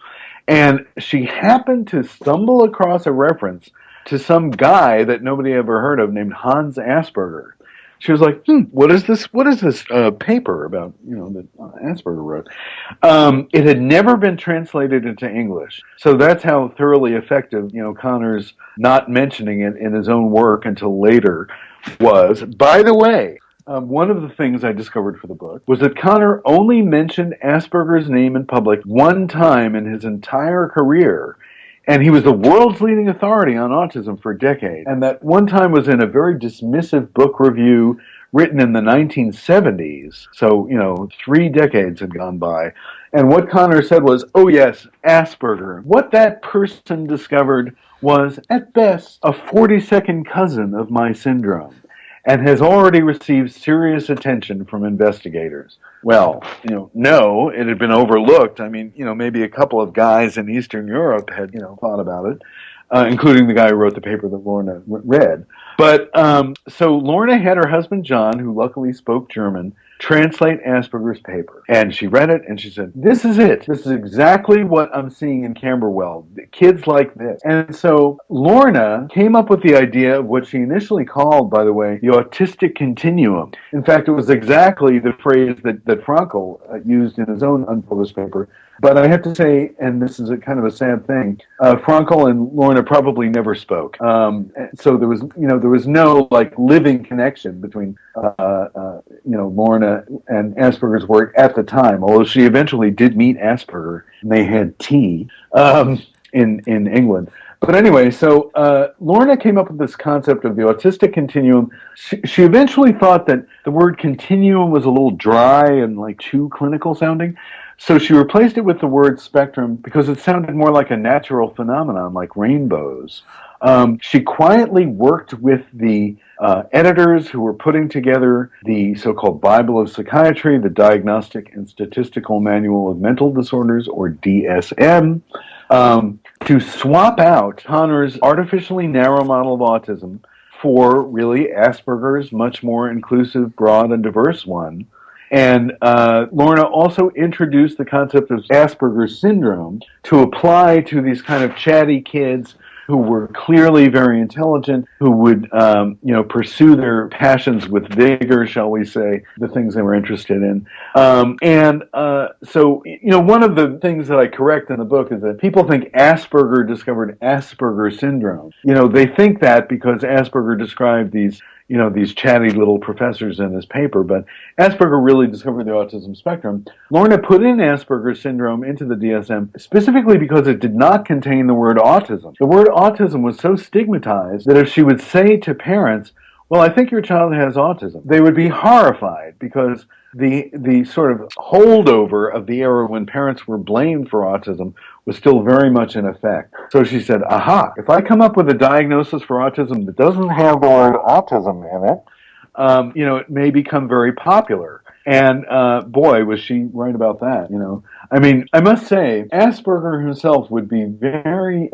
And she happened to stumble across a reference to some guy that nobody ever heard of named Hans Asperger. She was like, what is this paper about, that Asperger wrote? It had never been translated into English. So that's how thoroughly effective, Connor's not mentioning it in his own work until later was. By the way, one of the things I discovered for the book was that Connor only mentioned Asperger's name in public one time in his entire career. And he was the world's leading authority on autism for decades. And that one time was in a very dismissive book review written in the 1970s. So, 3 decades had gone by. And what Connor said was, oh yes, Asperger. What that person discovered was, at best, a 42nd cousin of my syndrome, and has already received serious attention from investigators. Well, no, it had been overlooked. Maybe a couple of guys in Eastern Europe had, thought about it, including the guy who wrote the paper that Lorna read. But so Lorna had her husband, John, who luckily spoke German, translate Asperger's paper. And she read it and she said, this is it. This is exactly what I'm seeing in Camberwell. Kids like this. And so Lorna came up with the idea of what she initially called, by the way, the autistic continuum. In fact, it was exactly the phrase that Frankel used in his own unpublished paper. But I have to say, and this is a kind of a sad thing, Frankel and Lorna probably never spoke. So there was no living connection between Lorna and Asperger's work at the time. Although she eventually did meet Asperger, and they had tea in England. But anyway, so Lorna came up with this concept of the autistic continuum. She eventually thought that the word continuum was a little dry and too clinical sounding. So she replaced it with the word spectrum because it sounded more like a natural phenomenon, like rainbows. She quietly worked with the editors who were putting together the so-called Bible of Psychiatry, the Diagnostic and Statistical Manual of Mental Disorders, or DSM, to swap out Connor's artificially narrow model of autism for really Asperger's much more inclusive, broad, and diverse one. And Lorna also introduced the concept of Asperger's syndrome to apply to these kind of chatty kids who were clearly very intelligent, who would, pursue their passions with vigor, shall we say, the things they were interested in. So, one of the things that I correct in the book is that people think Asperger discovered Asperger syndrome. They think that because Asperger described these chatty little professors in this paper, but Asperger really discovered the autism spectrum. Lorna put in Asperger's syndrome into the DSM specifically because it did not contain the word autism. The word autism was so stigmatized that if she would say to parents, well, I think your child has autism, they would be horrified because the sort of holdover of the era when parents were blamed for autism was still very much in effect. So she said, aha, if I come up with a diagnosis for autism that doesn't have the word autism in it, it may become very popular. And boy, was she right about that, I mean, I must say, Asperger himself would be very,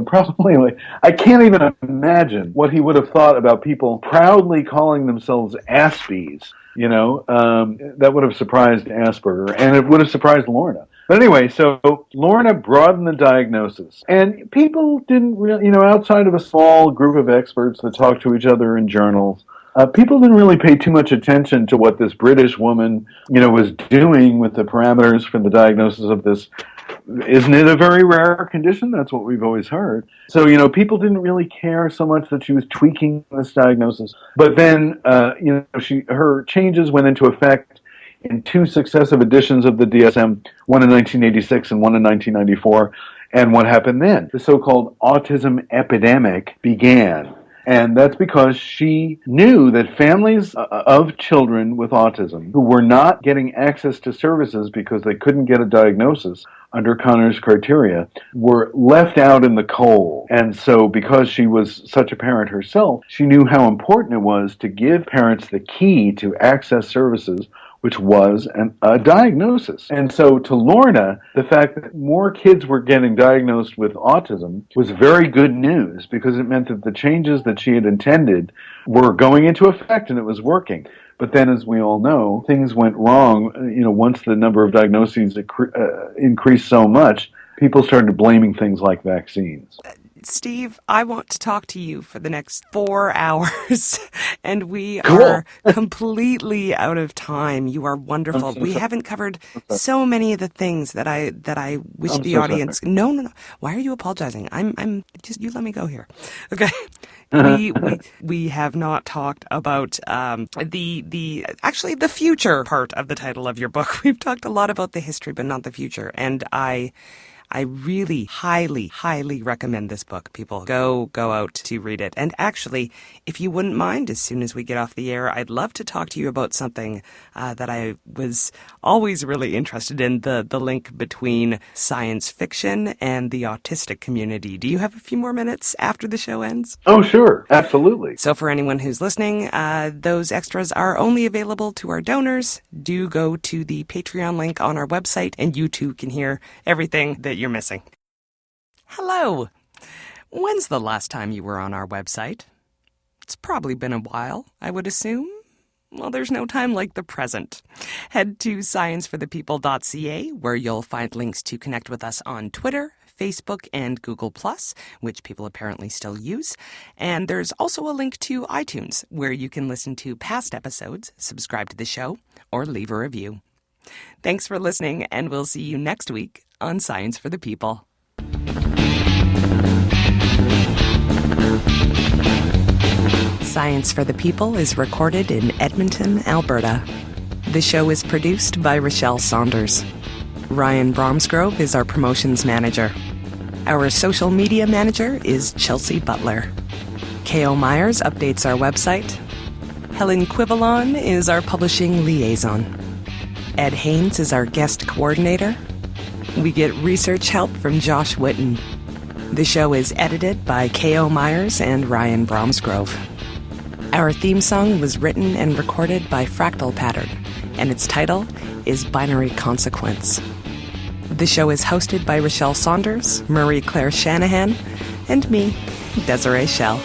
probably like, I can't even imagine what he would have thought about people proudly calling themselves Aspies. That would have surprised Asperger, and it would have surprised Lorna. But anyway, so Lorna broadened the diagnosis, and people didn't really, outside of a small group of experts that talked to each other in journals, people didn't really pay too much attention to what this British woman, was doing with the parameters for the diagnosis of this. Isn't it a very rare condition? That's what we've always heard. So, people didn't really care so much that she was tweaking this diagnosis. But then, her changes went into effect in two successive editions of the DSM, one in 1986 and one in 1994. And what happened then? The so-called autism epidemic began. And that's because she knew that families of children with autism who were not getting access to services because they couldn't get a diagnosis under Connor's criteria were left out in the cold. And so because she was such a parent herself, she knew how important it was to give parents the key to access services, which was a diagnosis. And so to Lorna, the fact that more kids were getting diagnosed with autism was very good news because it meant that the changes that she had intended were going into effect and it was working. But then, as we all know, things went wrong. Once the number of diagnoses increased so much, people started blaming things like vaccines. Steve, I want to talk to you for the next 4 hours, and we are completely out of time. You are wonderful. We haven't covered so many of the things that I wish the audience. Sorry. No. Why are you apologizing? I'm just, you let me go here. Okay. We have not talked about the future part of the title of your book. We've talked a lot about the history, but not the future, and I really highly recommend this book. People go out to read it. And actually, if you wouldn't mind, as soon as we get off the air, I'd love to talk to you about something that I was always really interested in, the link between science fiction and the autistic community. Do you have a few more minutes after the show ends? Oh, sure. Absolutely. So for anyone who's listening, those extras are only available to our donors. Do go to the Patreon link on our website, and you too can hear everything that you're missing. Hello. When's the last time you were on our website? It's probably been a while, I would assume. Well, there's no time like the present. Head to scienceforthepeople.ca, where you'll find links to connect with us on Twitter, Facebook, and Google+, which people apparently still use. And there's also a link to iTunes, where you can listen to past episodes, subscribe to the show, or leave a review. Thanks for listening, and we'll see you next week on Science for the People. Science for the People is recorded in Edmonton, Alberta. The show is produced by Rochelle Saunders. Ryan Bromsgrove is our promotions manager. Our social media manager is Chelsea Butler. K.O. Myers updates our website. Helen Quivalon is our publishing liaison. Ed Haynes is our guest coordinator. We get research help from Josh Witten. The show is edited by K.O. Myers and Ryan Bromsgrove. Our theme song was written and recorded by Fractal Pattern, and its title is Binary Consequence. The show is hosted by Rochelle Saunders, Marie Claire Shanahan, and me, Desiree Schell.